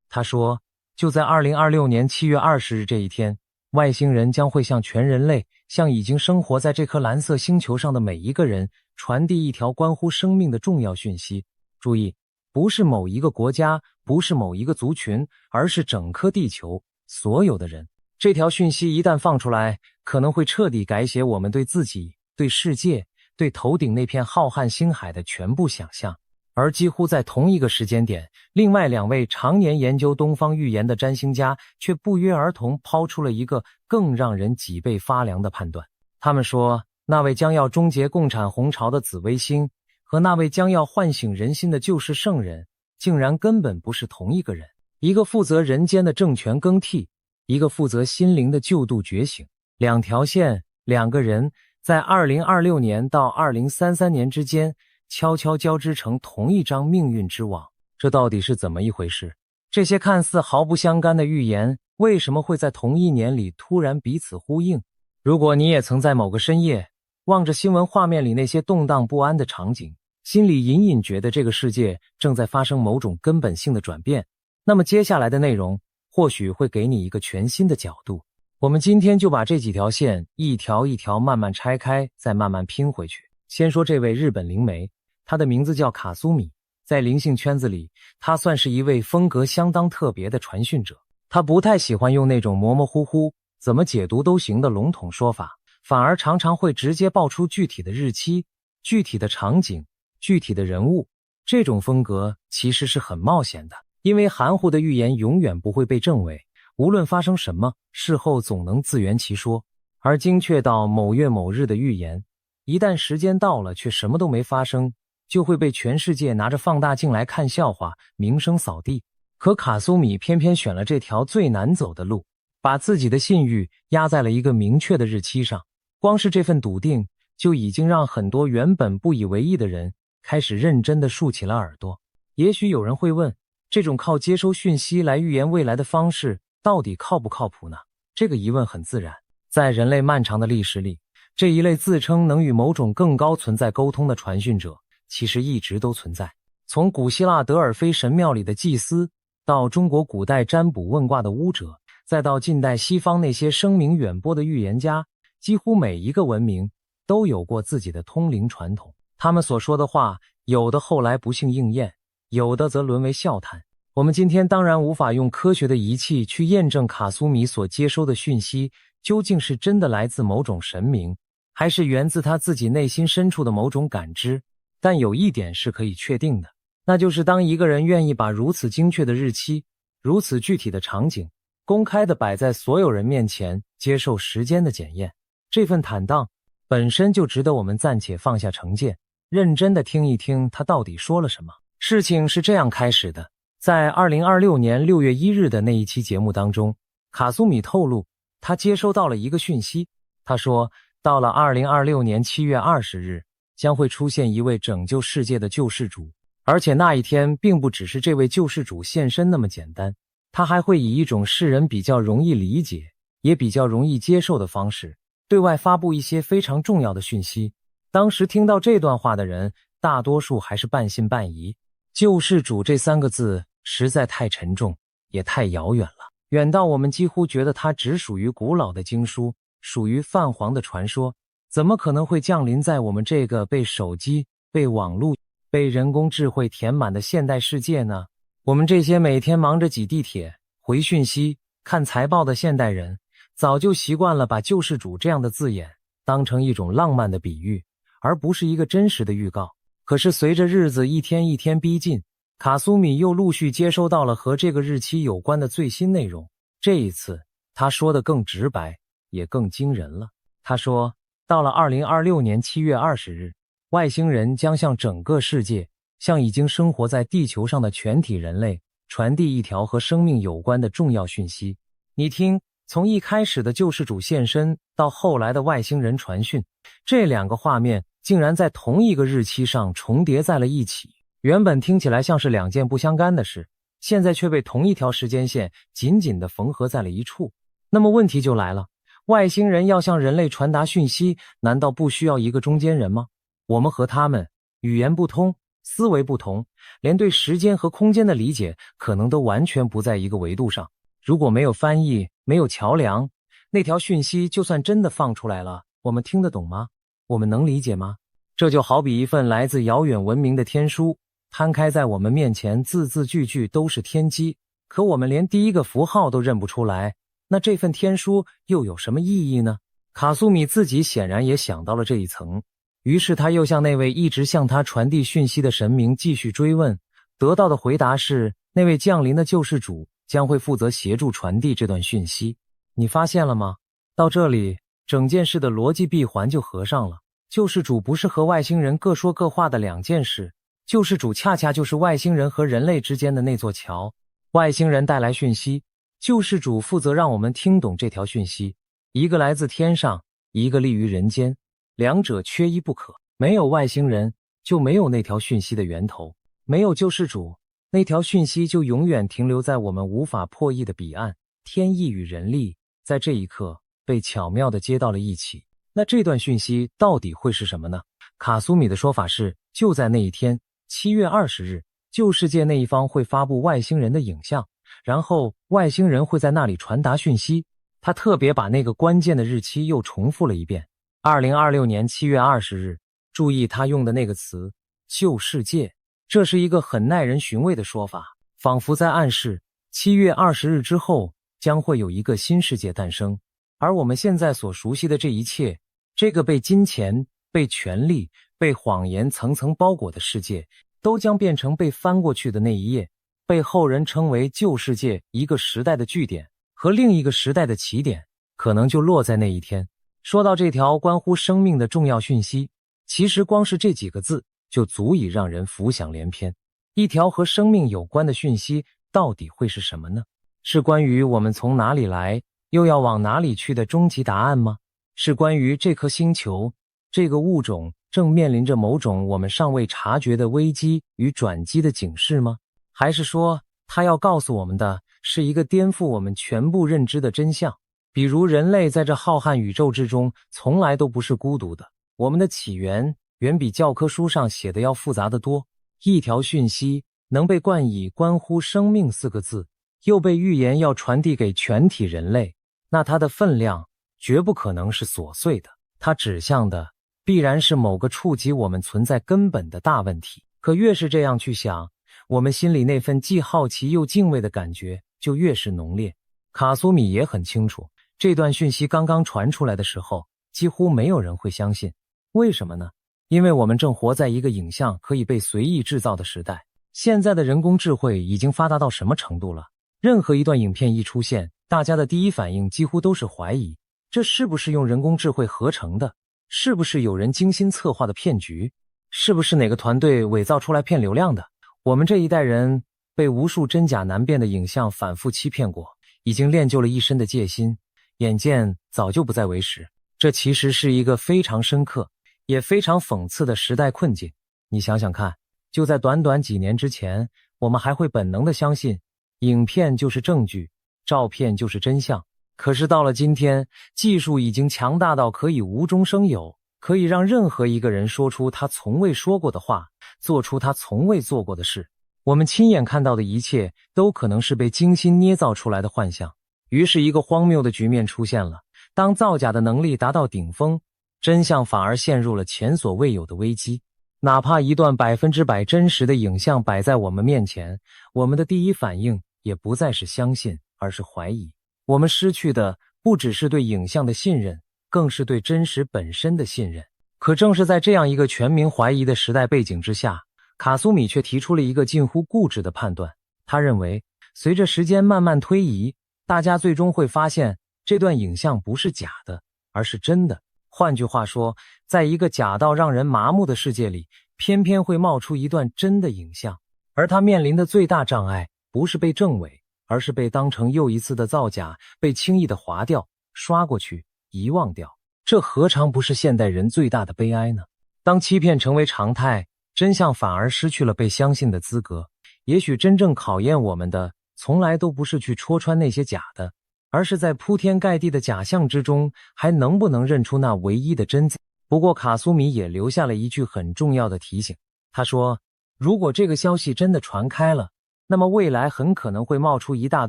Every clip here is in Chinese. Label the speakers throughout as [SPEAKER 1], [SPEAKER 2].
[SPEAKER 1] 他說，就在2026年7月20日这一天，外星人将會向全人類，向已經生活在这顆藍色星球上的每一個人，傳遞一條關乎生命的重要訊息。注意，不是某一個國家，不是某一個族群，而是整顆地球，所有的人。這條訊息一旦放出來，可能會徹底改寫我們對自己、對世界、對頭頂那片浩瀚星海的全部想象。而幾乎在同一個時間點，另外2位常年研究東方預言的占星家卻不約而同拋出了一個更讓人脊背發涼的判斷。他們說，那位將要終結共產紅潮的紫微星和那位將要喚醒人心的救世聖人，竟然根本不是同一個人。一個負責人間的政權更替，一個負責心靈的救度覺醒。2條線，2個人，在2026年到2033年之間悄悄交織成同一張命運之網。這到底是怎麼一回事？這些看似毫不相干的預言，為什麼會在同一年裡突然彼此呼應？如果你也曾在某個深夜望着新聞畫面裡那些動盪不安的場景，心裡隱隱覺得這個世界正在發生某種根本性的轉變，那麼接下來的內容或許會給你一個全新的角度。我們今天就把這幾條線一條一條慢慢拆開，再慢慢拼回去。先說這位日本靈媒，他的名字叫卡蘇米，在靈性圈子裡，他算是一位風格相當特別的傳訊者。他不太喜歡用那種模模糊糊、怎麼解讀都行的籠統說法，反而常常會直接爆出具體的日期、具體的場景、具體的人物。這種風格其實是很冒險的，因為含糊的預言永遠不會被證偽，無論發生什麼，事後總能自圓其說。而精確到某月某日的預言，一旦時間到了卻什麼都沒發生，就會被全世界拿着放大鏡來看笑話，名聲掃地。可卡蘇米偏偏選了這條最難走的路，把自己的信譽壓在了一個明確的日期上。光是這份篤定，就已經讓很多原本不以為意的人開始認真地豎起了耳朵。也許有人會問，這種靠接收訊息來預言未來的方式到底靠不靠譜呢？這個疑問很自然。在人類漫長的歷史裡，這一類自稱能與某種更高存在溝通的傳訊者其實一直都存在。從古希臘德爾菲神廟裡的祭司，到中國古代占卜問卦的巫者，再到近代西方那些聲名遠播的預言家，幾乎每一個文明都有過自己的通靈傳統。他們所說的話，有的後來不幸應驗，有的則淪為笑談。我們今天當然無法用科學的儀器去驗證卡蘇米所接收的訊息究竟是真的來自某種神明，還是源自他自己內心深處的某種感知。但有一點是可以確定的，那就是当一個人願意把如此精確的日期、如此具體的場景公開地擺在所有人面前，接受時間的檢驗，這份坦蕩本身就值得我們暫且放下成見，認真地聽一聽他到底說了什麼。事情是這樣開始的，在2026年6月1日的那一期節目當中，卡蘇米透露他接收到了一個訊息。他說，到了2026年7月20日，將會出現一位拯救世界的救世主，而且那一天並不只是這位救世主現身那麼簡單，他還會以一種世人比較容易理解，也比較容易接受的方式，對外發布一些非常重要的讯息。當時聽到這段話的人，大多數還是半信半疑。救世主這3個字實在太沉重，也太遙遠了，遠到我們幾乎覺得它只屬於古老的經書，屬於泛黃的傳說，怎麼可能會降臨在我們這個被手機、被網絡、被人工智慧填滿的現代世界呢？我們這些每天忙着擠地鐵、回訊息、看財報的現代人，早就習慣了把救世主這樣的字眼當成一種浪漫的比喻，而不是一個真實的預告。可是隨着日子一天一天逼近，卡蘇米又陸續接收到了和這個日期有關的最新內容。這一次他說的更直白，也更驚人了。他說，到了2026年7月20日，外星人將向整個世界，向已经生活在地球上的全體人類傳遞一條和生命有關的重要訊息。你聽，從一開始的救世主現身到後來的外星人傳訊，這2個畫面竟然在同一個日期上重疊在了一起。原本聽起來像是2件不相干的事，現在卻被同一條時間線緊緊地縫合在了一處。那麼問題就來了，外星人要向人類傳達訊息，難道不需要一個中間人嗎？我們和他們語言不通，思維不同，連對時間和空間的理解可能都完全不在一個維度上。如果沒有翻譯，沒有橋梁，那條訊息就算真的放出來了，我們聽得懂嗎？我們能理解嗎？這就好比一份來自遙遠文明的天書，攤開在我們面前，字字句句都是天機，可我們連第一個符號都認不出來，那這份天書又有什麼意義呢？卡蘇米自己顯然也想到了這一層，於是他又向那位一直向他傳遞訊息的神明繼續追問，得到的回答是，那位降臨的救世主將會負責協助傳遞這段訊息。你發現了嗎？到這裡，整件事的邏輯閉環就合上了。救世主不是和外星人各說各話的兩件事，救世主恰恰就是外星人和人類之間的那座橋。外星人帶來訊息，救世主負責讓我們听懂這條訊息。一個來自天上，一個立於人間，兩者缺一不可。沒有外星人，就沒有那條訊息的源頭；沒有救世主，那條訊息就永遠停留在我們無法破譯的彼岸。天意與人力在這一刻被巧妙地接到了一起。那這段訊息到底會是什麼呢？卡蘇米的說法是，就在那一天，7月20日，舊世界那一方會發布外星人的影像，然後外星人會在那裡傳達訊息。他特別把那個關鍵的日期又重複了一遍，2026年7月20日。注意他用的那個詞，舊世界。這是一個很耐人尋味的說法，仿佛在暗示7月20日之後將會有一個新世界誕生，而我們現在所熟悉的這一切，這個被金錢、被權力、被謊言層層包裹的世界，都將變成被翻過去的那一頁，被後人稱為舊世界。一個時代的句點和另一個時代的起點，可能就落在那一天。說到這條關乎生命的重要訊息，其實光是這幾個字就足以讓人浮想聯翩。一條和生命有關的訊息到底會是什麼呢？是關於我們從哪裡來，又要往哪裡去的終極答案嗎？是關於這顆星球、這個物種正面臨着某種我們尚未察覺的危機與轉機的警示嗎？還是說，它要告訴我們的是一個顛覆我們全部認知的真相？比如人類在這浩瀚宇宙之中從來都不是孤獨的，我們的起源遠比教科書上寫的要複雜得多。一條訊息能被冠以關乎生命4個字，又被預言要傳遞給全體人類，那它的分量絕不可能是瑣碎的，它指向的必然是某個觸及我們存在根本的大問題。可越是這樣去想，我們心裡那份既好奇又敬畏的感覺就越是濃烈。卡蘇米也很清楚，這段訊息剛剛傳出來的時候，幾乎沒有人會相信。為什麼呢？因為我們正活在一個影像可以被隨意制造的時代。現在的人工智慧已經發達到什麼程度了？任何一段影片一出現，大家的第一反應幾乎都是懷疑，這是不是用人工智慧合成的？是不是有人精心策劃的騙局？是不是哪個團隊偽造出來騙流量的？我們這一代人被無數真假難辨的影像反覆欺騙過，已經練就了一身的戒心，眼見早就不再為時。這其實是一個非常深刻也非常諷刺的時代困境。你想想看，就在短短幾年之前，我们还會本能地相信影片就是證據，照片就是真相。可是到了今天，技術已經強大到可以無中生有，可以讓任何一個人說出他從未說過的話，做出他從未做過的事。我們親眼看到的一切都可能是被精心捏造出來的幻象。於是一個荒謬的局面出現了，當造假的能力達到頂峰，真相反而陷入了前所未有的危機。哪怕一段100%真實的影像擺在我們面前，我們的第一反應也不再是相信，而是懷疑。我們失去的不只是對影像的信任，更是對真實本身的信任。可正是在這樣一個全民懷疑的時代背景之下，卡蘇米卻提出了一個近乎固執的判斷。他認為，隨着時間慢慢推移，大家最終會發現這段影像不是假的，而是真的。換句話說，在一個假到讓人麻木的世界裡，偏偏會冒出一段真的影像。而他面臨的最大障礙，不是被證偽，而是被當成又一次的造假，被輕易的劃掉、刷過去、遺忘掉。這何嘗不是現代人最大的悲哀呢？當欺騙成為常態，真相反而失去了被相信的資格。也許真正考驗我們的，從來都不是去戳穿那些假的，而是在鋪天蓋地的假象之中，還能不能認出那唯一的真。不過卡蘇米也留下了一句很重要的提醒，他說，如果這個消息真的傳開了，那麼未來很可能會冒出一大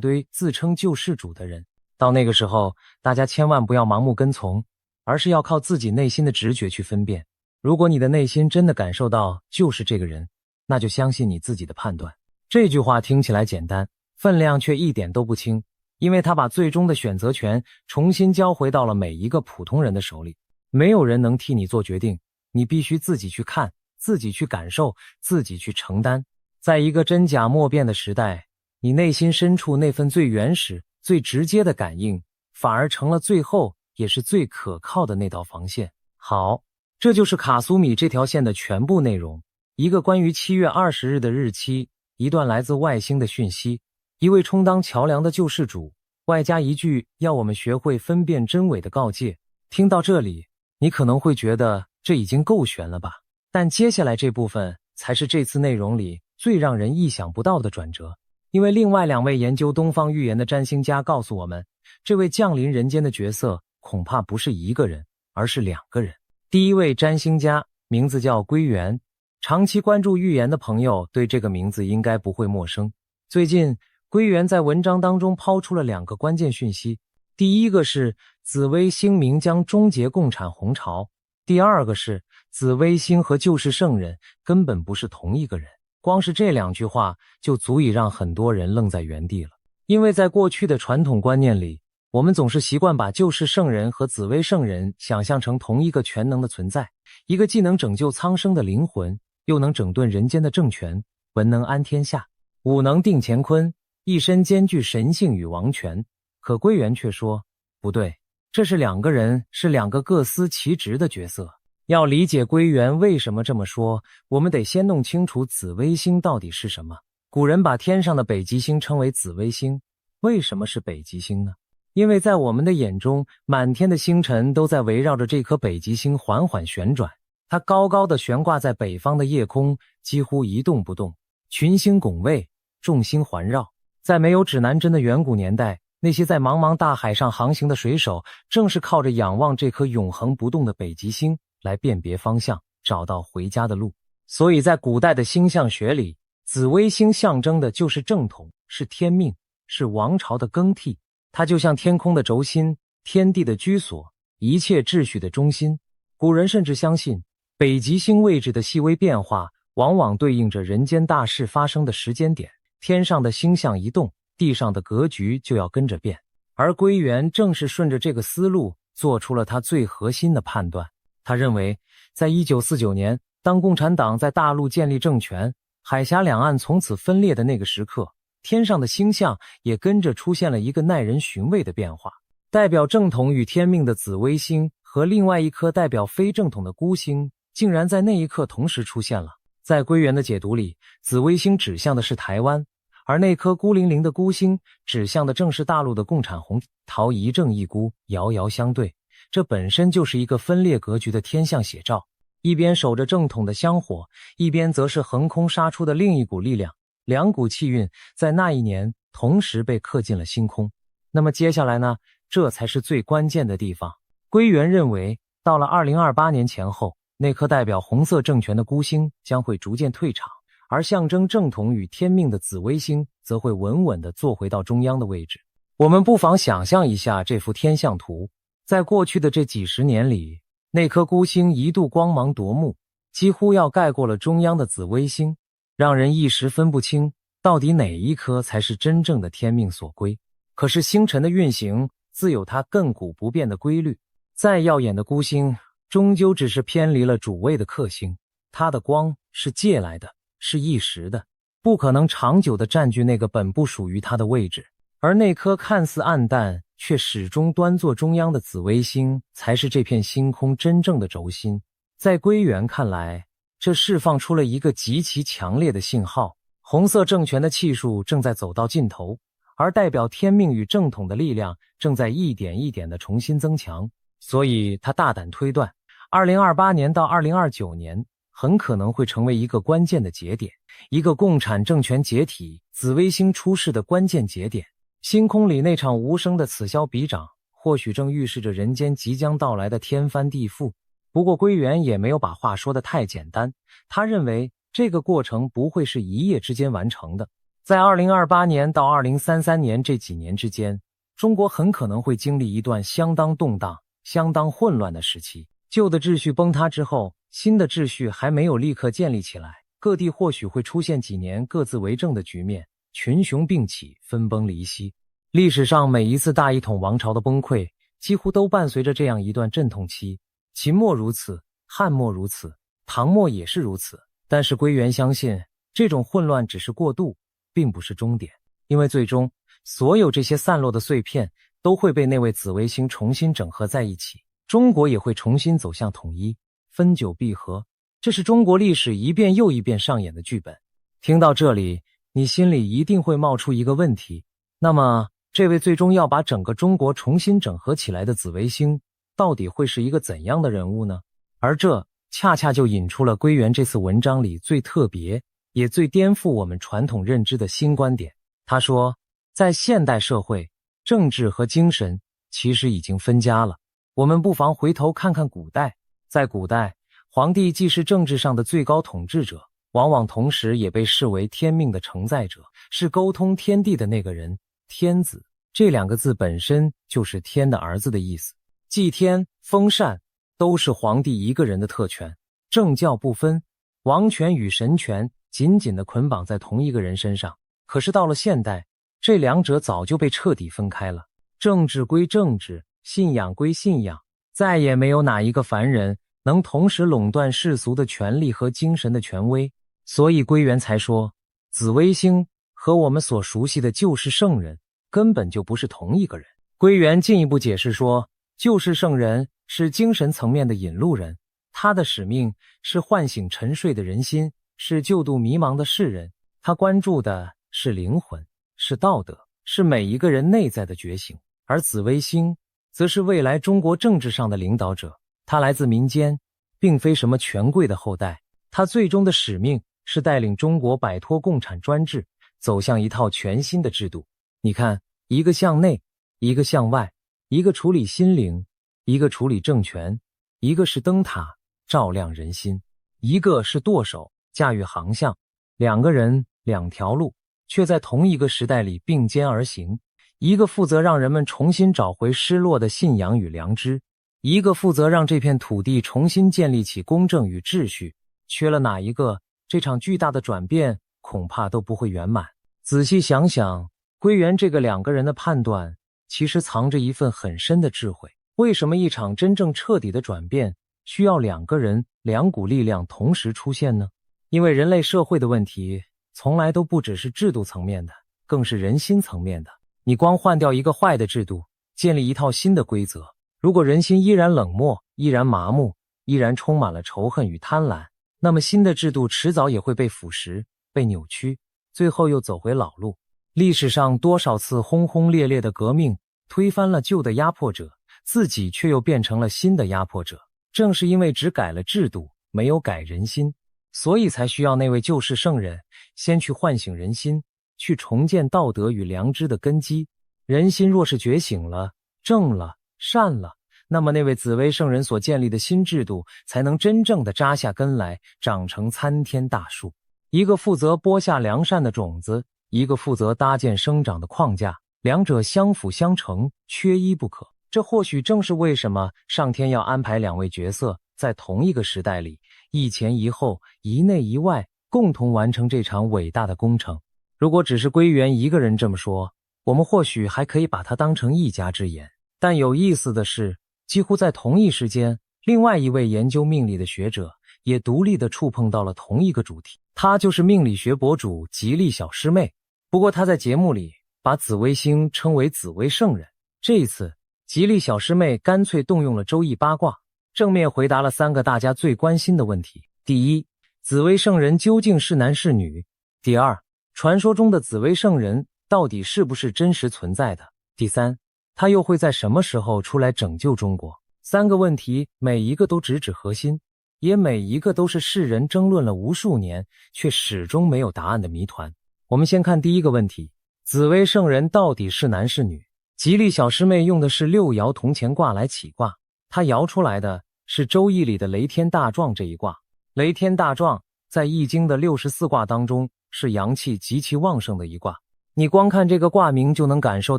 [SPEAKER 1] 堆自稱救世主的人。到那個時候，大家千萬不要盲目跟從，而是要靠自己內心的直覺去分辨。如果你的內心真的感受到就是這個人，那就相信你自己的判斷。這句話聽起來簡單，分量卻一點都不輕，因為他把最終的選擇權重新交回到了每一個普通人的手裡。沒有人能替你做決定，你必須自己去看，自己去感受，自己去承擔。在一個真假莫辨的時代，你內心深處那份最原始、最直接的感應，反而成了最後也是最可靠的那道防線。好，這就是卡蘇米這條線的全部內容。一個關於7月20日的日期，一段來自外星的訊息，一位充當橋樑的救世主，外加一句要我們學會分辨真偽的告誡。聽到這裡，你可能會覺得這已經夠懸了吧？但接下來這部分才是這次內容裡最讓人意想不到的轉折。因為另外2位研究東方預言的占星家告訴我們，這位降臨人間的角色恐怕不是一個人，而是2個人。第一位占星家名字叫歸元，長期關注預言的朋友對這個名字應該不會陌生。最近，歸元在文章當中拋出了2個關鍵訊息，第一個是紫微星冥將終結共產紅潮，第二個是紫微星和救世聖人根本不是同一個人。光是這2句話就足以讓很多人愣在原地了。因為在過去的傳統觀念裡，我們总是習慣把救世聖人和紫微聖人想象成同一個全能的存在，一個既能拯救蒼生的靈魂，又能整頓人間的政權，文能安天下，武能定乾坤，一身兼具神性與王權。可歸元卻說，不對，這是2個人，是2個各司其職的角色。要理解歸元為什麼這麼說，我們得先弄清楚紫微星到底是什麼。古人把天上的北極星稱為紫微星，為什麼是北極星呢？因為在我們的眼中，滿天的星辰都在圍繞着這顆北極星緩緩旋轉，它高高的懸掛在北方的夜空，幾乎一動不動，群星拱衛，眾星環繞。在沒有指南針的遠古年代，那些在茫茫大海上航行的水手，正是靠着仰望這顆永恆不動的北極星來辨別方向，找到回家的路。所以在古代的星象學裡，紫微星象徵的就是正統，是天命，是王朝的更替。它就像天空的軸心，天地的居所，一切秩序的中心。古人甚至相信，北極星位置的細微變化，往往對應着人間大事發生的時間點。天上的星象一動，地上的格局就要跟着变。而歸元正是順着這個思路，做出了他最核心的判斷。他認為，在1949年，當共產黨在大陸建立政權，海峽兩岸從此分裂的那個時刻，天上的星象也跟着出現了一個耐人尋味的變化。代表正統與天命的紫微星和另外一顆代表非正統的孤星，竟然在那一刻同時出現了。在歸元的解讀裡，紫微星指向的是台灣，而那顆孤零零的孤星指向的正是大陸的共產紅桃，一正一孤，遙遙相對。這本身就是一個分裂格局的天象寫照，一邊守着正統的香火，一邊則是橫空殺出的另一股力量。2股氣運在那一年同時被刻進了星空。那麼接下來呢？這才是最關鍵的地方。歸元認為，到了2028年前後，那顆代表紅色政權的孤星將會逐漸退場，而象徵正統與天命的紫微星則會穩穩地坐回到中央的位置。我們不妨想象一下這幅天象圖。在過去的這幾十年裡，那顆孤星一度光芒奪目，幾乎要蓋過了中央的紫微星，讓人一時分不清到底哪一顆才是真正的天命所歸。可是星辰的運行自有它亘古不变的規律，再耀眼的孤星終究只是偏離了主位的克星，它的光是借來的，是一時的，不可能長久地占據那個本不屬於它的位置。而那顆看似暗淡卻始終端坐中央的紫微星，才是這片星空真正的軸心。在歸元看來，這釋放出了一個極其強烈的信號，紅色政權的氣數正在走到盡頭，而代表天命與正統的力量正在一點一點地重新增強。所以他大膽推斷，2028年到2029年很可能會成為一個關鍵的節點，一個共產政權解體、紫微星出世的關鍵節點。星空裡那場無聲的此消彼長，或許正預示着人間即將到來的天翻地覆。不過歸元也沒有把話說得太簡單，他認為這個過程不會是一夜之間完成的。在2028年到2033年這幾年之間，中國很可能會經歷一段相當動盪、相當混亂的時期。舊的秩序崩塌之後，新的秩序還沒有立刻建立起來，各地或許會出現幾年各自為政的局面，群雄并起，分崩離析。歷史上每一次大一統王朝的崩潰，幾乎都伴隨着這樣一段陣痛期。秦末如此，漢末如此，唐末也是如此。但是歸元相信，這種混亂只是過渡，並不是終點，因為最終所有這些散落的碎片都會被那位紫微星重新整合在一起，中國也會重新走向統一，分久必合。這是中國歷史一遍又一遍上演的劇本。聽到這裡，你心裡一定會冒出一個問題，那麼這位最終要把整個中國重新整合起來的紫微星到底會是一個怎樣的人物呢？而這恰恰就引出了歸元這次文章裡最特別也最顛覆我們傳統認知的新觀點。他說，在現代社會，政治和精神其實已經分家了。我們不妨回頭看看古代，在古代，皇帝既是政治上的最高統治者，往往同時也被視為天命的承载者，是溝通天地的那個人。天子這兩個字本身就是天的兒子的意思，祭天、封禅都是皇帝一個人的特權，政教不分，王權與神權緊緊地捆綁在同一個人身上。可是到了現代，這兩者早就被徹底分開了，政治歸政治，信仰歸信仰，再也沒有哪一個凡人能同時壟斷世俗的權力和精神的權威。所以歸元才說，紫微星和我們所熟悉的救世聖人根本就不是同一個人。歸元進一步解釋說，救世聖人是精神層面的引路人，他的使命是喚醒沉睡的人心，是救度迷茫的世人。他關注的是靈魂，是道德，是每一個人內在的覺醒。而紫微星則是未來中國政治上的領導者，他來自民間，並非什麼權貴的後代。他最終的使命是帶領中國擺脫共產專制，走向一套全新的制度。你看，一個向內，一個向外，一個處理心靈，一個處理政權，一個是燈塔照亮人心，一個是舵手駕馭航向。兩個人，兩條路，卻在同一個時代裡並肩而行。一個負責讓人們重新找回失落的信仰與良知，一個負責讓這片土地重新建立起公正與秩序。缺了哪一個，這場巨大的轉變恐怕都不會圓滿。仔細想想，歸元這個兩個人的判斷其實藏着一份很深的智慧。為什麼一場真正徹底的轉變需要兩個人、兩股力量同時出現呢？因為人類社會的問題從來都不只是制度層面的，更是人心層面的。你光換掉一個壞的制度，建立一套新的規則，如果人心依然冷漠，依然麻木，依然充滿了仇恨與貪婪，那麼新的制度遲早也會被腐蝕、被扭曲，最後又走回老路。歷史上多少次轟轟烈烈的革命，推翻了舊的壓迫者，自己卻又變成了新的壓迫者。正是因為只改了制度，沒有改人心，所以才需要那位救世聖人先去喚醒人心，去重建道德與良知的根基。人心若是覺醒了、正了、善了，那麼那位紫微聖人所建立的新制度才能真正的扎下根來，長成參天大樹。一個負責播下良善的種子，一個負責搭建生長的框架，兩者相輔相成，缺一不可。這或許正是為什麼上天要安排兩位角色在同一個時代裡，一前一後，一內一外，共同完成這場偉大的工程。如果只是歸元一個人這麼說，我們或許還可以把它當成一家之言。但有意思的是，幾乎在同一時間，另外一位研究命理的學者也獨立地觸碰到了同一個主題，他就是命理學博主吉利小師妹。不過他在節目裡把紫微星稱為紫微聖人。這一次，吉利小師妹乾脆動用了周易八卦，正面回答了三個大家最關心的問題。第一，紫微聖人究竟是男是女？第二，傳說中的紫微聖人到底是不是真實存在的？第三，他又會在什麼時候出來拯救中国？三個問題每一個都直指核心，也每一個都是世人爭論了無數年卻始終沒有答案的謎團。我們先看第一個問題，紫微聖人到底是男是女？吉利小師妹用的是六爻铜錢卦來起卦，她爻出來的是周易裡的雷天大壯這一卦。雷天大壯在易經的64卦當中是陽氣極其旺盛的一卦。你光看這個卦名就能感受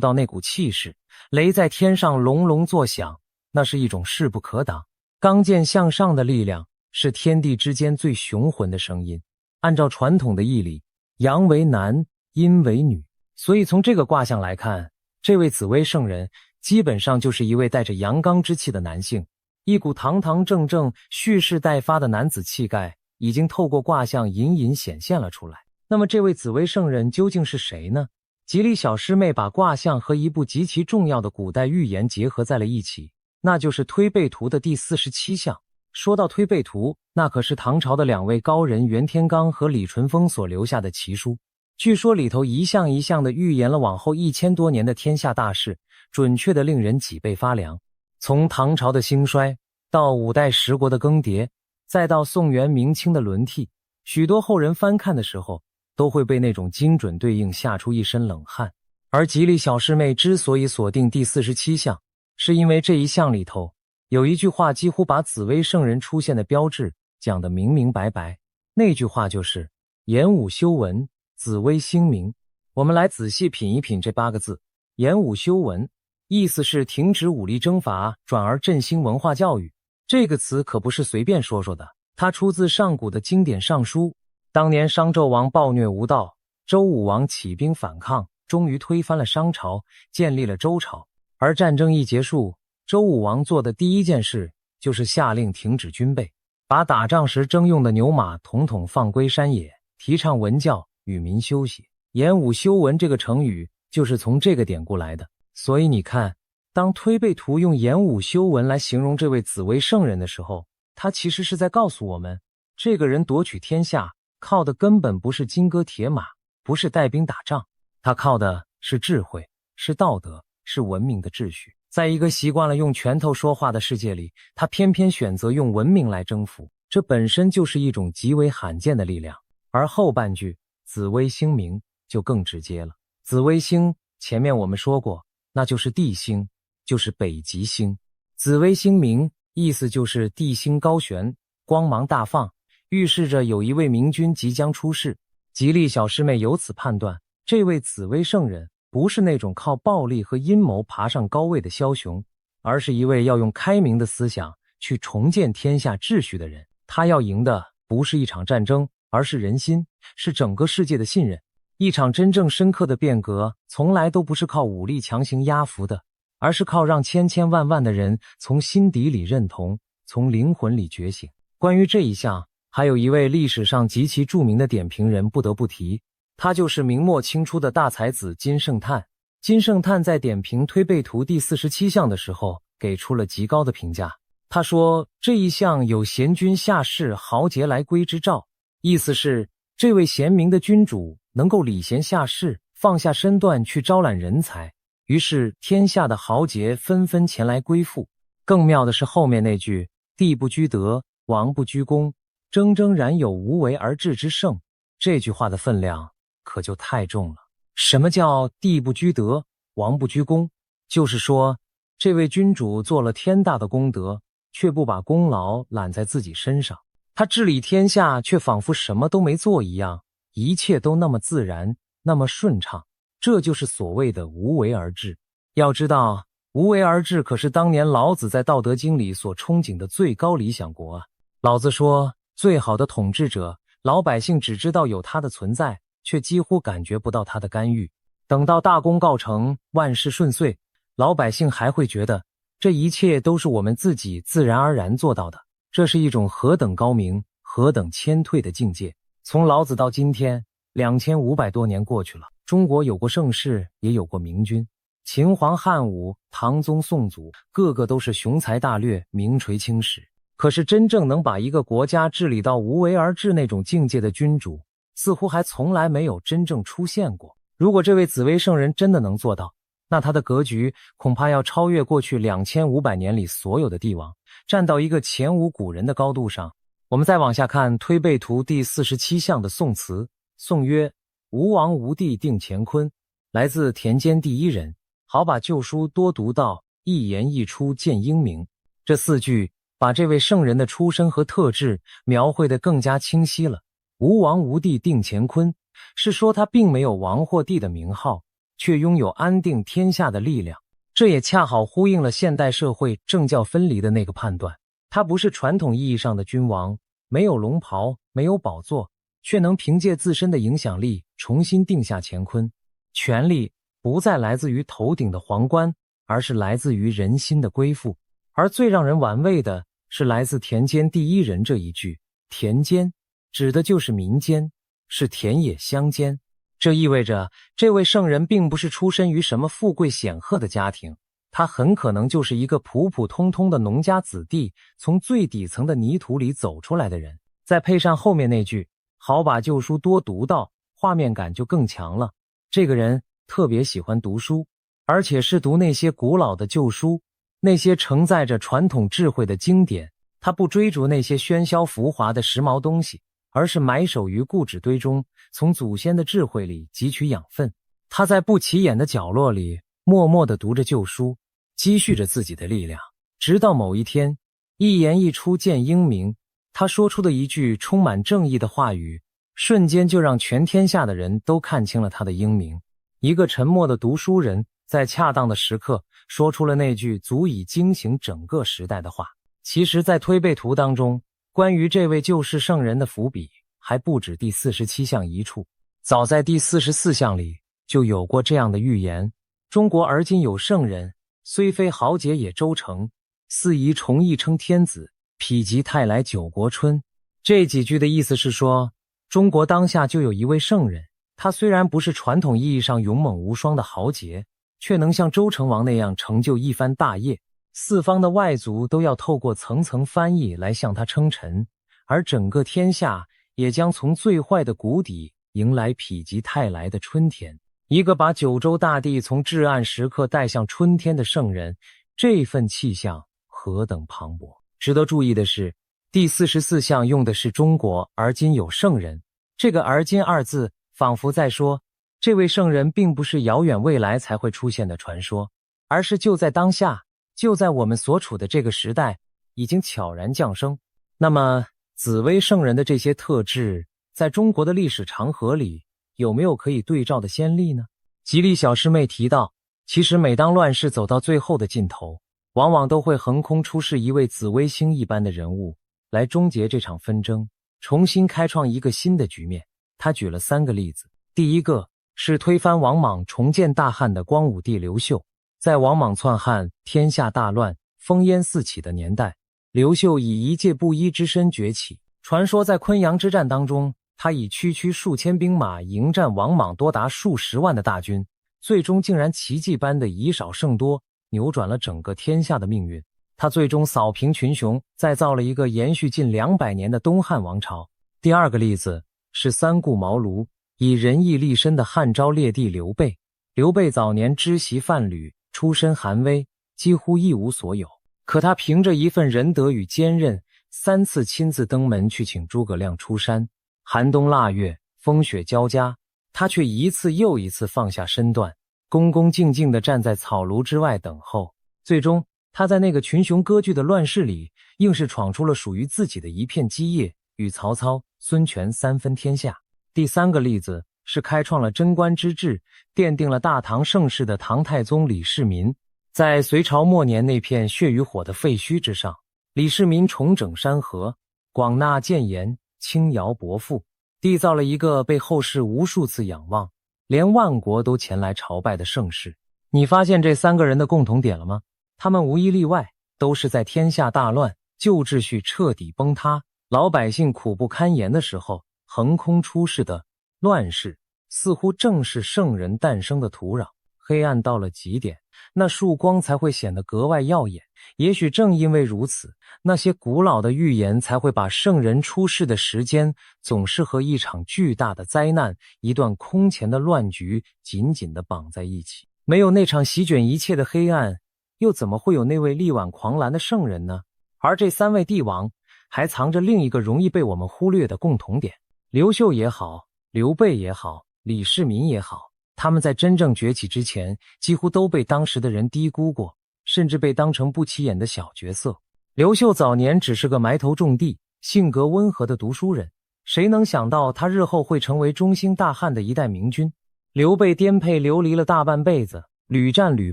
[SPEAKER 1] 到那股氣勢，雷在天上隆隆作響，那是一種勢不可擋、剛健向上的力量，是天地之間最雄渾的聲音。按照傳統的義理，陽為男，陰為女，所以從這個卦象來看，這位紫微聖人基本上就是一位帶着陽剛之氣的男性，一股堂堂正正、蓄勢待發的男子氣概已經透過卦象隱隱顯現了出来。那麼這位紫微聖人究竟是誰呢？吉利小師妹把卦象和一部極其重要的古代寓言結合在了一起，那就是《推背圖》的第47象。說到《推背圖》，那可是唐朝的2位高人袁天罡和李淳風所留下的奇書。據說裡頭一項一項的預言了往後1000多年的天下大事，準確的令人脊背發涼。從唐朝的興衰，到5代10國的更迭，再到宋元明清的輪替，許多後人翻看的時候，都會被那種精準對應嚇出一身冷汗。而吉利小師妹之所以鎖定第47象，是因為這一項裡頭有一句話幾乎把紫微聖人出現的標誌講得明明白白，那句話就是演武修文，紫微星明。我們來仔細品一品這8個字。演武修文，意思是停止武力征伐，轉而振興文化教育。這個詞可不是隨便說說的，它出自上古的經典《尚書》。當年商紂王暴虐無道，周武王起兵反抗，終於推翻了商朝，建立了周朝。而戰爭一結束，周武王做的第一件事就是下令停止軍備，把打仗時徵用的牛馬統統放歸山野，提倡文教，與民休息。演武修文這個成語就是從這個典故來的。所以你看，當推背圖用演武修文來形容這位紫微聖人的時候，他其實是在告訴我們，這個人奪取天下靠的根本不是金戈鐵馬，不是帶兵打仗，他靠的是智慧，是道德，是文明的秩序。在一個習慣了用拳頭說話的世界裡，他偏偏選擇用文明來征服，這本身就是一種極為罕見的力量。而後半句紫微星明就更直接了。紫微星前面我們說過，那就是地星，就是北极星。紫微星明意思就是地星高懸，光芒大放，預示着有一位明君即將出世。吉利小師妹由此判斷，這位紫微聖人不是那種靠暴力和陰謀爬上高位的梟雄，而是一位要用開明的思想去重建天下秩序的人。他要贏的不是一場戰爭，而是人心，是整個世界的信任。一場真正深刻的变革，從來都不是靠武力強行壓服的，而是靠讓千千萬萬的人從心底裡認同，從靈魂裡覺醒。關於這一項，還有一位歷史上極其著名的點評人不得不提，他就是明末清初的大才子金聖嘆。金聖嘆在點評推背圖第47象的時候，給出了極高的評價。他說，這一象有賢君下士，豪傑來歸之兆，意思是這位賢明的君主能夠禮賢下士，放下身段去招攬人才，於是天下的豪傑紛紛前來歸附。更妙的是後面那句地不居德，王不居功，錚錚然有無為而治之盛，這句話的分量可就太重了。什麼叫地不居德，王不居功？就是說，這位君主做了天大的功德，卻不把功勞攬在自己身上。他治理天下，卻仿佛什麼都沒做一樣，一切都那麼自然，那麼順暢。這就是所謂的無為而治。要知道，無為而治可是當年老子在《道德經》裡所憧憬的最高理想國啊。老子說，最好的統治者，老百姓只知道有他的存在，卻幾乎感覺不到他的干預。等到大功告成，萬事順遂，老百姓還會覺得這一切都是我們自己自然而然做到的。這是一種何等高明、何等謙退的境界。從老子到今天，2500多年過去了，中國有過盛世，也有過明君。秦皇漢武、唐宗宋祖，個個都是雄才大略、名垂青史。可是真正能把一個國家治理到無為而治那種境界的君主，似乎還從來沒有真正出現過。如果這位紫微聖人真的能做到，那他的格局恐怕要超越过去2500年裡所有的帝王，站到一個前無古人的高度上。我們再往下看推背圖第47象的宋詞。宋曰：吾王吾帝定乾坤，來自田間第一人，好把舊書多讀到，一言一出見英明。這4句把這位聖人的出身和特質描繪得更加清晰了。吳王吳地定乾坤，是說他並沒有王或帝的名號，卻擁有安定天下的力量。這也恰好呼應了現代社會政教分離的那個判斷。他不是傳統意義上的君王，沒有龍袍，沒有寶座，卻能憑借自身的影響力重新定下乾坤。權力不再來自於頭頂的皇冠，而是來自於人心的歸附。而最讓人玩味的是來自田間第一人這一句，田間指的就是民間，是田野鄉間。這意味着這位聖人並不是出身於什麼富貴顯赫的家庭，他很可能就是一個普普通通的農家子弟，從最底層的泥土裡走出來的人。再配上後面那句好把舊書多讀到，畫面感就更強了。這個人特別喜歡讀書，而且是讀那些古老的舊書，那些承載着傳統智慧的經典。他不追逐那些喧囂浮華的時髦東西，而是埋首於故紙堆中，從祖先的智慧裡汲取養分。他在不起眼的角落裡默默地讀着舊書，積蓄着自己的力量，直到某一天，一言一出見英明，他說出的一句充滿正義的話語，瞬間就讓全天下的人都看清了他的英明。一個沉默的讀書人，在恰當的時刻說出了那句足以驚醒整個時代的話。其實在推背圖當中，關於這位救世聖人的伏筆還不止第47項一處。早在第44項裡就有過這樣的預言：中國而今有聖人，雖非豪傑也周成，四夷重義稱天子，否極泰來九國春。這幾句的意思是說，中國當下就有一位聖人，他雖然不是傳統意義上勇猛無雙的豪傑，卻能像周成王那樣成就一番大業。四方的外族都要透過層層翻譯來向他稱臣，而整個天下也將從最壞的谷底迎來否極泰來的春天。一個把九州大地從至暗時刻帶向春天的聖人，這份氣象何等磅礴。值得注意的是，第44項用的是中國而今有聖人，這個而今二字仿佛在說，這位聖人並不是遙遠未來才會出現的傳說，而是就在當下，就在我們所處的這個時代已經悄然降生。那麼紫薇聖人的這些特質在中國的歷史長河裡有沒有可以對照的先例呢？吉利小師妹提到，其實每當亂世走到最後的盡頭，往往都會橫空出世一位紫微星一般的人物，來終結這場紛爭，重新開創一個新的局面。他舉了3個例子。第一個是推翻王莽重建大漢的光武帝劉秀。在王莽篡漢、天下大亂、烽煙四起的年代，劉秀以一介布衣之身崛起。傳說在昆陽之戰當中，他以區區數千兵馬迎戰王莽多達數十萬的大軍，最終竟然奇蹟般的以少勝多，扭轉了整個天下的命運。他最終掃平群雄，再造了一個延續近200年的東漢王朝。第二個例子是三顧茅廬、以仁義立身的漢昭烈帝劉備。劉備早年知習范閭，出身寒微，幾乎一無所有。可他憑着一份仁德與堅韌，3次親自登門去請諸葛亮出山。寒冬臘月，風雪交加，他卻一次又一次放下身段，恭恭敬敬地站在草廬之外等候。最終，他在那個群雄割據的亂世裡，硬是闖出了屬於自己的一片基業，與曹操、孫權3分天下。第3個例子是開創了贞觀之治，奠定了大唐盛世的唐太宗李世民。在隋朝末年那片血與火的廢墟之上，李世民重整山河，廣納諫言，輕徭薄賦，締造了一個被後世無數次仰望，連萬國都前來朝拜的盛世。你發現這3個人的共同點了嗎？他們無一例外都是在天下大亂、舊秩序徹底崩塌、老百姓苦不堪言的時候橫空出世的亂世，似乎正是聖人誕生的土壤。黑暗到了極點，那束光才會顯得格外耀眼。也許正因為如此，那些古老的預言才會把聖人出世的時間總是和一場巨大的災難、一段空前的亂局緊緊地綁在一起。沒有那場席捲一切的黑暗，又怎麼會有那位力挽狂瀾的聖人呢？而這3位帝王還藏着另一個容易被我們忽略的共同點。劉秀也好，劉備也好，李世民也好，他們在真正崛起之前，幾乎都被當時的人低估過，甚至被當成不起眼的小角色。劉秀早年只是個埋頭種地、性格溫和的讀書人，誰能想到他日後會成為中興大漢的一代明君？劉備顛沛流離了大半輩子，屢戰屢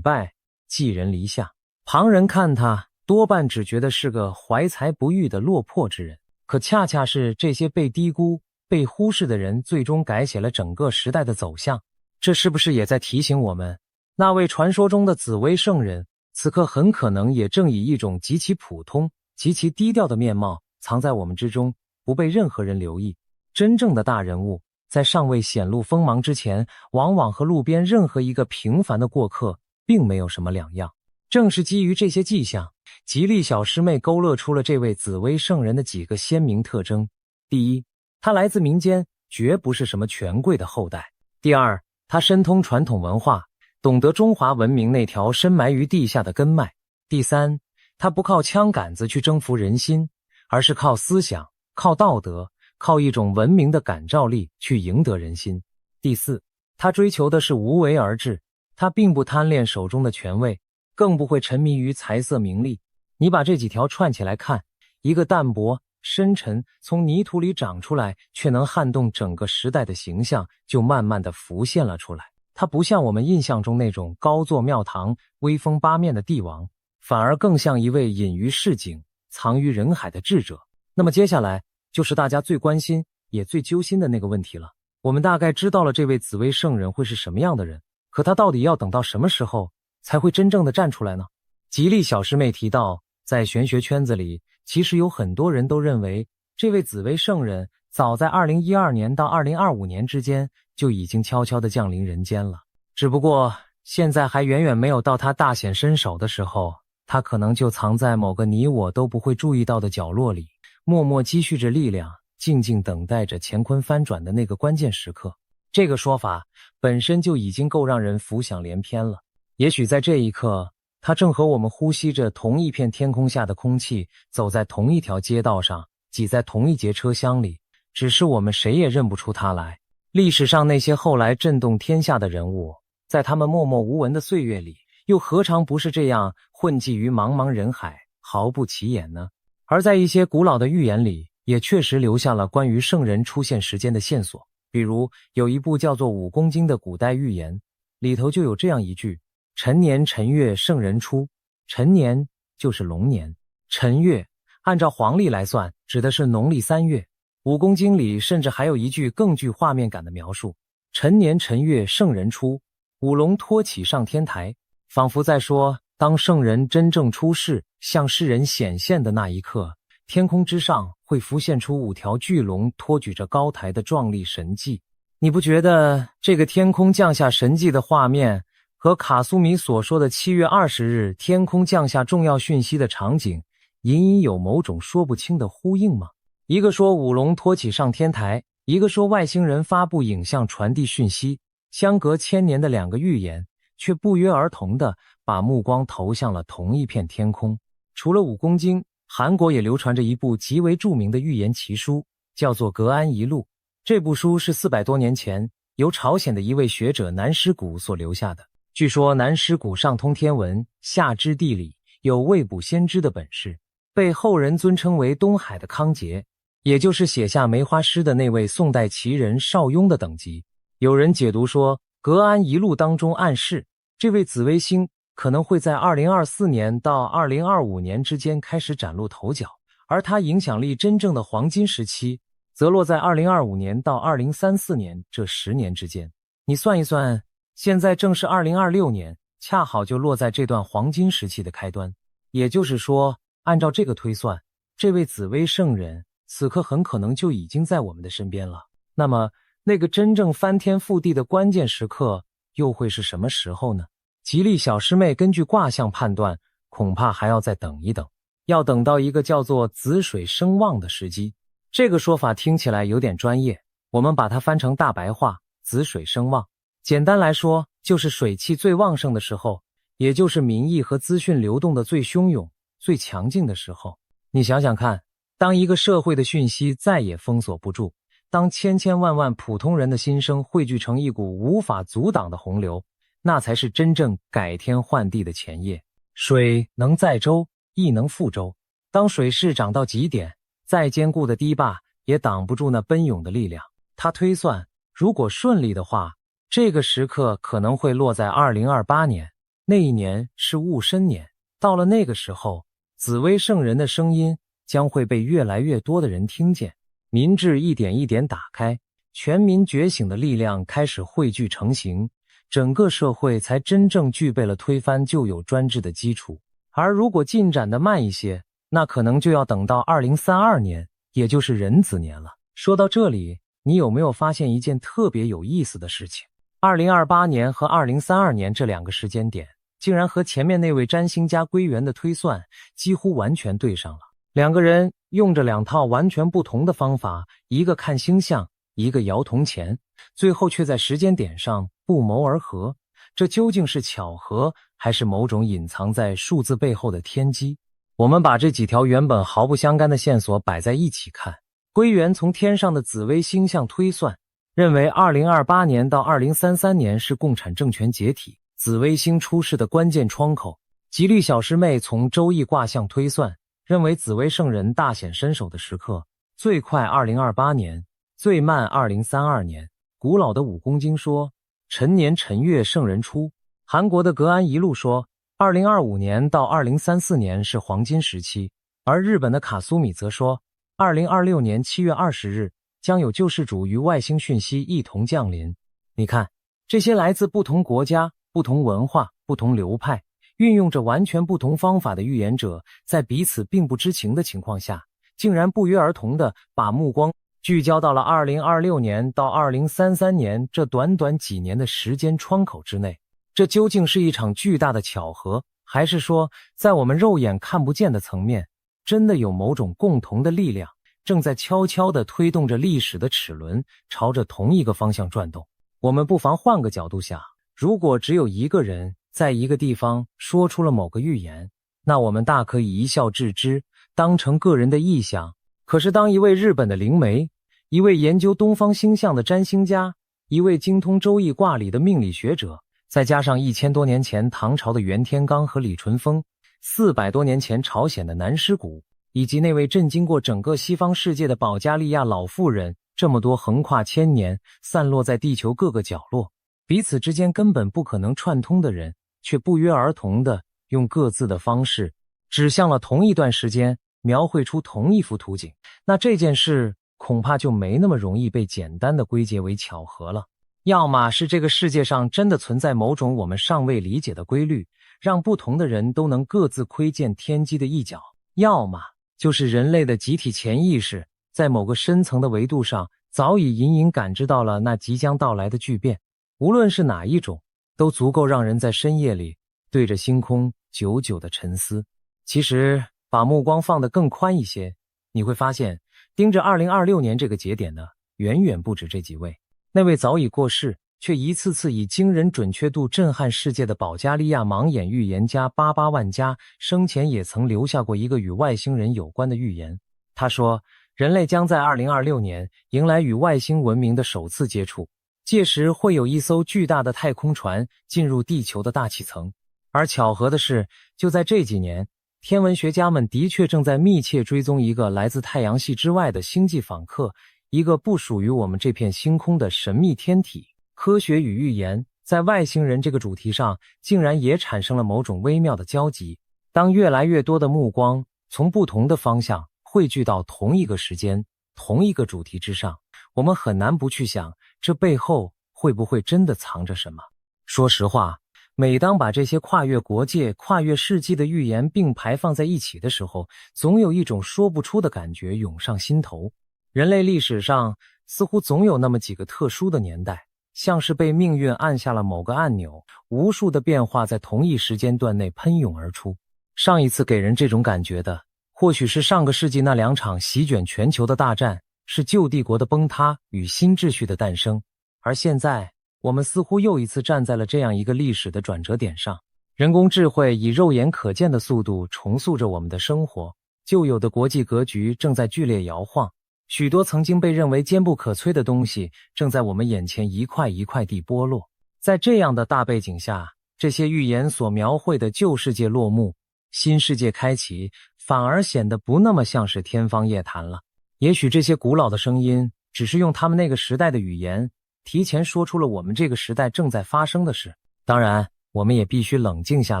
[SPEAKER 1] 敗，寄人籬下。旁人看他，多半只覺得是個懷才不遇的落魄之人。可恰恰是這些被低估、被忽視的人，最終改寫了整個時代的走向。這是不是也在提醒我們，那位傳說中的紫薇聖人，此刻很可能也正以一種極其普通、極其低調的面貌，藏在我們之中，不被任何人留意。真正的大人物，在尚未顯露鋒芒之前，往往和路邊任何一個平凡的過客，並沒有什麼兩樣。正是基於這些跡象，吉利小師妹勾勒出了這位紫薇聖人的幾個鮮明特徵。第一，他來自民間，絕不是什麼權貴的後代。第二，他深通傳統文化，懂得中華文明那條深埋於地下的根脈。第三，他不靠槍桿子去征服人心，而是靠思想、靠道德、靠一種文明的感召力去贏得人心。第四，他追求的是無為而治，他並不貪戀手中的權位，更不會沉迷於財色名利。你把這幾條串起來看，一個淡泊、深沉，從泥土裡長出來，卻能撼動整個時代的形象，就慢慢地浮現了出來。他不像我們印象中那種高坐廟堂、威風八面的帝王，反而更像一位隱於市井、藏於人海的智者。那麼接下來就是大家最關心也最揪心的那個問題了。我們大概知道了這位紫薇聖人會是什麼樣的人，可他到底要等到什麼時候才會真正的站出來呢？吉利小師妹提到，在玄學圈子裡，其實有很多人都認為，這位紫薇聖人早在2012年到2025年之間就已經悄悄地降臨人間了。只不過現在還遠遠沒有到他大顯身手的時候，他可能就藏在某個你我都不會注意到的角落裡，默默積蓄着力量，靜靜等待着乾坤翻轉的那個關鍵時刻。這個說法本身就已經夠讓人浮想聯翩了。也許在這一刻，他正和我們呼吸着同一片天空下的空氣，走在同一條街道上，擠在同一節車廂裡，只是我們誰也認不出他來。歷史上那些後來震動天下的人物，在他們默默無聞的歲月裡，又何嘗不是這樣混跡於茫茫人海，毫不起眼呢？而在一些古老的寓言裡，也確實留下了關於聖人出現時間的線索。比如有一部叫做《武功經》的古代寓言，裡頭就有這樣一句：辰年辰月聖人出。辰年就是龍年，辰月按照黄曆來算，指的是農曆3月。武功經裡甚至還有一句更具畫面感的描述：辰年辰月聖人出，五龍托起上天台。仿佛在說，當聖人真正出世，向世人顯現的那一刻，天空之上會浮現出5條巨龍托舉着高台的壯麗神跡。你不覺得這個天空降下神跡的畫面，和卡蘇米所說的7月20日天空降下重要訊息的場景，隱隱有某種說不清的呼應嗎？一個說五龍托起上天台，一個說外星人發布影像傳遞訊息，相隔1000年的2個預言，卻不約而同地把目光投向了同一片天空。除了武功經，韓國也流傳着一部極為著名的預言奇書，叫做《格安遺錄》。這部書是400多年前由朝鮮的一位學者南師古所留下的。據說南師古上通天文，下知地理，有未卜先知的本事，被後人尊稱為東海的康節，也就是寫下梅花詩的那位宋代奇人邵雍的等級。有人解讀說，《格安遺錄》當中暗示，這位紫微星可能會在2024年到2025年之間開始嶄露頭角，而他影響力真正的黃金時期，則落在2025年到2034年這10年之間。你算一算，現在正是2026年，恰好就落在這段黃金時期的開端。也就是說，按照這個推算，這位紫微聖人此刻很可能就已經在我們的身邊了。那麼，那個真正翻天覆地的關鍵時刻又會是什麼時候呢？吉利小師妹根據卦象判斷，恐怕還要再等一等，要等到一個叫做子水生旺的時機。這個說法聽起來有點專業，我們把它翻成大白話：子水生旺。簡單來說，就是水氣最旺盛的時候，也就是民意和資訊流動的最洶湧、最強勁的時候。你想想看，當一個社會的訊息再也封鎖不住，當千千萬萬普通人的心聲匯聚成一股無法阻擋的洪流，那才是真正改天換地的前夜。水能載舟，亦能覆舟。當水勢漲到極點，再堅固的堤壩也擋不住那奔湧的力量。他推算，如果順利的話，這個時刻可能會落在2028年，那一年是戊申年。到了那個時候，紫薇聖人的聲音將會被越來越多的人聽見，民智一點一點打開，全民覺醒的力量開始匯聚成型，整個社會才真正具備了推翻舊有專制的基礎。而如果進展得慢一些，那可能就要等到2032年，也就是壬子年了。說到這裡，你有沒有發現一件特別有意思的事情？2028年和2032年這2個時間點，竟然和前面那位占星家歸元的推算幾乎完全對上了。2個人用着2套完全不同的方法，一個看星象，一個搖銅錢，最後卻在時間點上不謀而合。這究竟是巧合，還是某種隱藏在數字背後的天機？我們把這幾條原本毫不相干的線索擺在一起看。歸元從天上的紫微星象推算，認為2028年到2033年是共產政權解體、紫微星出世的關鍵窗口。吉利小師妹從周易卦象推算，認為紫微聖人大顯身手的時刻，最快2028年，最慢2032年。古老的武功經說，辰年辰月聖人出。韓國的格安一路說，2025年到2034年是黃金時期，而日本的卡蘇米則說，2026年7月20日將有救世主與外星訊息一同降臨。你看，這些來自不同國家、不同文化、不同流派，運用着完全不同方法的預言者，在彼此並不知情的情況下，竟然不約而同地把目光聚焦到了2026年到2033年這短短幾年的時間窗口之內。這究竟是一場巨大的巧合，還是說，在我們肉眼看不見的層面，真的有某種共同的力量，正在悄悄地推動着歷史的齒輪，朝着同一個方向轉動？我們不妨換個角度想，如果只有一個人在一個地方說出了某個預言，那我們大可以一笑置之，當成個人的臆想。可是當一位日本的靈媒，一位研究東方星象的占星家，一位精通周易卦理的命理学者，再加上1000多年前唐朝的袁天罡和李淳風，400多年前朝鮮的南师古，以及那位震驚過整個西方世界的保加利亞老婦人，這麼多橫跨千年、散落在地球各個角落，彼此之間根本不可能串通的人，卻不約而同地用各自的方式指向了同一段时間，描繪出同一幅圖景。那這件事恐怕就沒那麼容易被簡單地歸結為巧合了。要麼是這個世界上真的存在某種我們尚未理解的規律，讓不同的人都能各自窺見天機的一角；要麼就是人類的集體潛意識在某個深層的維度上早已隱隱感知到了那即將到來的巨變。無論是哪一種，都足夠讓人在深夜裡對着星空久久的沉思。其實把目光放得更寬一些，你會發現盯着2026年這個節點的遠遠不止這幾位。那位早已過世，卻一次次以驚人準確度震撼世界的保加利亞盲眼預言家巴巴萬加，生前也曾留下過一個與外星人有關的預言。他說，人類將在2026年迎來與外星文明的首次接觸，屆時會有一艘巨大的太空船進入地球的大氣層。而巧合的是，就在這幾年，天文學家們的確正在密切追蹤一個來自太陽系之外的星際訪客，一個不屬於我們這片星空的神秘天體。科學與預言在外星人這個主題上竟然也產生了某種微妙的交集。當越來越多的目光從不同的方向匯聚到同一個時間、同一個主題之上，我們很難不去想，這背後會不會真的藏着什麼？說實話，每當把這些跨越國界、跨越世紀的預言並排放在一起的時候，總有一種說不出的感覺湧上心頭。人類歷史上似乎總有那麼幾個特殊的年代，像是被命運按下了某個按鈕，無數的變化在同一時間段內噴湧而出。上一次給人這種感覺的，或許是上個世紀那2場席捲全球的大戰，是舊帝國的崩塌與新秩序的誕生。而現在，我們似乎又一次站在了這樣一個歷史的轉折點上。人工智慧以肉眼可見的速度重塑着我們的生活，舊有的國際格局正在劇烈搖晃。許多曾經被認為堅不可摧的東西，正在我們眼前一塊一塊地剝落。在這樣的大背景下，這些預言所描繪的舊世界落幕、新世界開啟，反而顯得不那麼像是天方夜譚了。也許這些古老的聲音只是用他們那個時代的語言提前說出了我們這個時代正在發生的事。當然，我們也必須冷靜下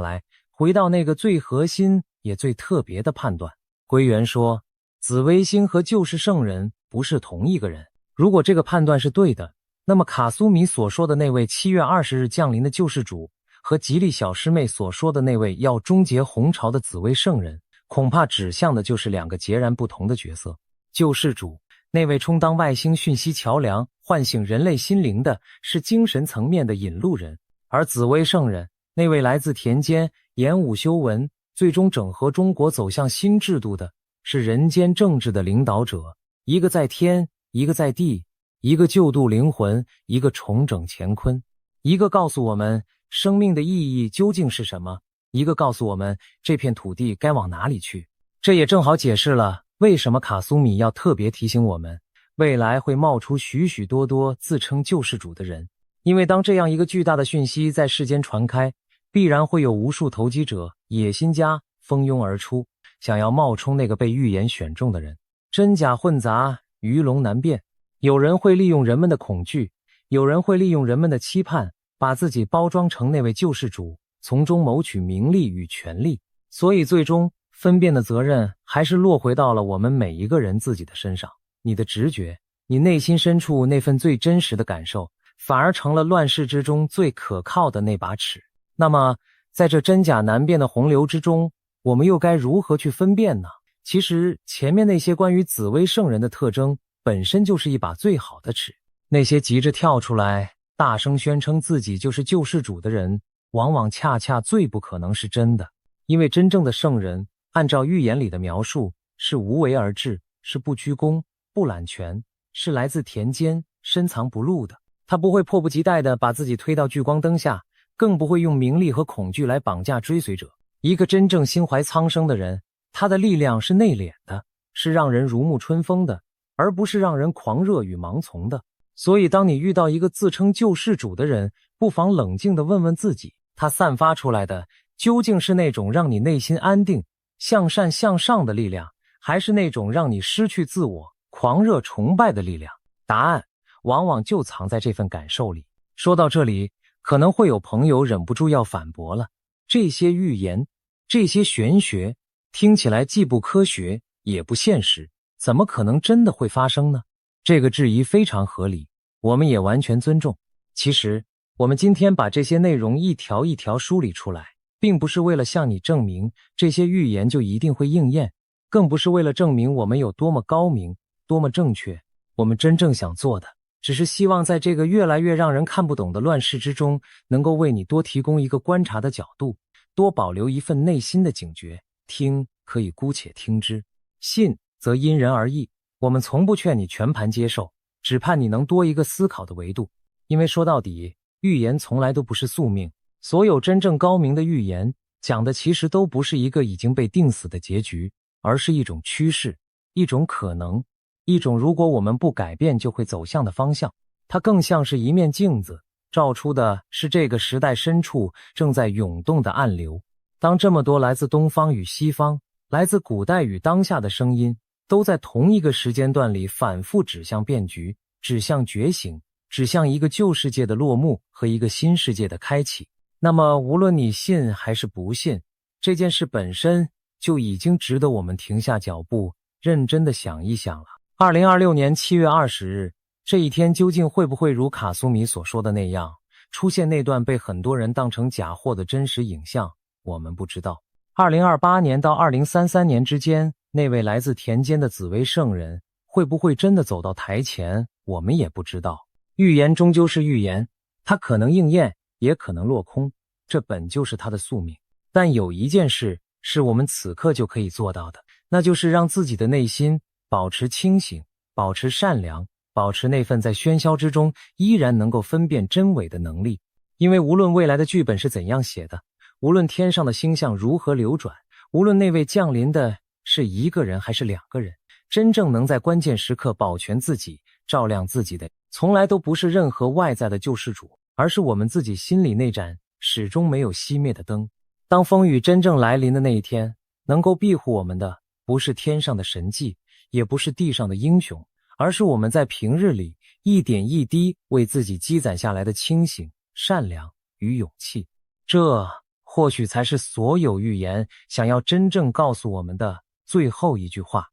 [SPEAKER 1] 來，回到那個最核心也最特別的判断。龟原说，紫微星和救世圣人不是同一个人。如果这个判断是对的，那麼卡蘇米所說的那位7月20日降臨的救世主，和吉利小師妹所說的那位要終結紅潮的紫微聖人，恐怕指向的就是兩個截然不同的角色。救世主，那位充當外星訊息橋樑，喚醒人類心靈的是精神層面的引路人，而紫微聖人，那位來自田間演武修文，最終整合中國走向新制度的是人間政治的領導者，一個在天，一個在地，一個救度靈魂，一個重整乾坤，一個告訴我們生命的意義究竟是什麼，一個告訴我們這片土地該往哪裡去。這也正好解釋了為什麼卡蘇米要特別提醒我們，未來會冒出許許多多自稱救世主的人，因為當這樣一個巨大的訊息在世間傳開，必然會有無數投機者、野心家蜂擁而出，想要冒充那個被預言選中的人。真假混雜，魚龍難辨，有人會利用人們的恐懼，有人會利用人們的期盼，把自己包裝成那位救世主，從中謀取名利與權力。所以最終分辨的責任還是落回到了我們每一個人自己的身上。你的直覺，你內心深處那份最真實的感受，反而成了亂世之中最可靠的那把尺。那麼在這真假難辨的洪流之中，我們又該如何去分辨呢？其實前面那些關於紫微聖人的特徵本身就是一把最好的尺。那些急着跳出來大聲宣稱自己就是救世主的人，往往恰恰最不可能是真的。因為真正的聖人，按照預言裡的描述，是無為而治，是不居功、不攬權，是來自田間、深藏不露的。他不會迫不及待地把自己推到聚光燈下，更不會用名利和恐懼來綁架追隨者。一個真正心懷蒼生的人，他的力量是內斂的，是讓人如沐春風的，而不是讓人狂熱與盲從的。所以當你遇到一個自稱救世主的人，不妨冷靜地問問自己，他散發出來的究竟是那種讓你內心安定、向善向上的力量，還是那種讓你失去自我、狂熱崇拜的力量？答案往往就藏在這份感受裡。說到這裡，可能會有朋友忍不住要反駁了，這些預言，這些玄學，聽起來既不科學，也不現實，怎麼可能真的會發生呢？這個質疑非常合理，我們也完全尊重。其實，我們今天把這些內容一條一條梳理出來，並不是為了向你證明這些預言就一定會應驗，更不是為了證明我們有多麼高明、多麼正確。我們真正想做的，只是希望在這個越來越讓人看不懂的亂世之中，能夠為你多提供一個觀察的角度，多保留一份內心的警覺。聽可以姑且聽之，信則因人而異。我們從不勸你全盤接受，只盼你能多一個思考的維度。因為說到底，預言從來都不是宿命，所有真正高明的預言，講的其實都不是一個已經被定死的結局，而是一種趨勢，一種可能，一種如果我們不改變就會走向的方向。它更像是一面鏡子，照出的是這個時代深處正在湧動的暗流。當這麼多來自東方與西方，來自古代與當下的聲音，都在同一個時間段裡反覆指向變局，指向覺醒，指向一個舊世界的落幕和一個新世界的開啟。那麼無論你信還是不信，這件事本身就已經值得我們停下腳步，認真的想一想了。2026年7月20日，這一天究竟會不會如卡蘇米所說的那樣，出現那段被很多人當成假貨的真實影像，我們不知道。2028年到2033年之間，那位來自田間的紫微聖人會不會真的走到台前，我們也不知道。預言終究是預言，它可能應驗，也可能落空，這本就是它的宿命。但有一件事是我們此刻就可以做到的，那就是讓自己的內心保持清醒，保持善良，保持那份在喧囂之中依然能夠分辨真偽的能力。因為無論未來的劇本是怎樣寫的，無論天上的星象如何流轉，無論那位降臨的是一個人還是兩個人，真正能在關鍵時刻保全自己、照亮自己的，從來都不是任何外在的救世主，而是我們自己心裡那盞始終沒有熄滅的燈。當風雨真正來臨的那一天，能夠庇護我們的不是天上的神蹟，也不是地上的英雄，而是我們在平日裡一點一滴為自己積攒下來的清醒、善良與勇氣。這或許才是所有寓言想要真正告訴我們的最後一句話。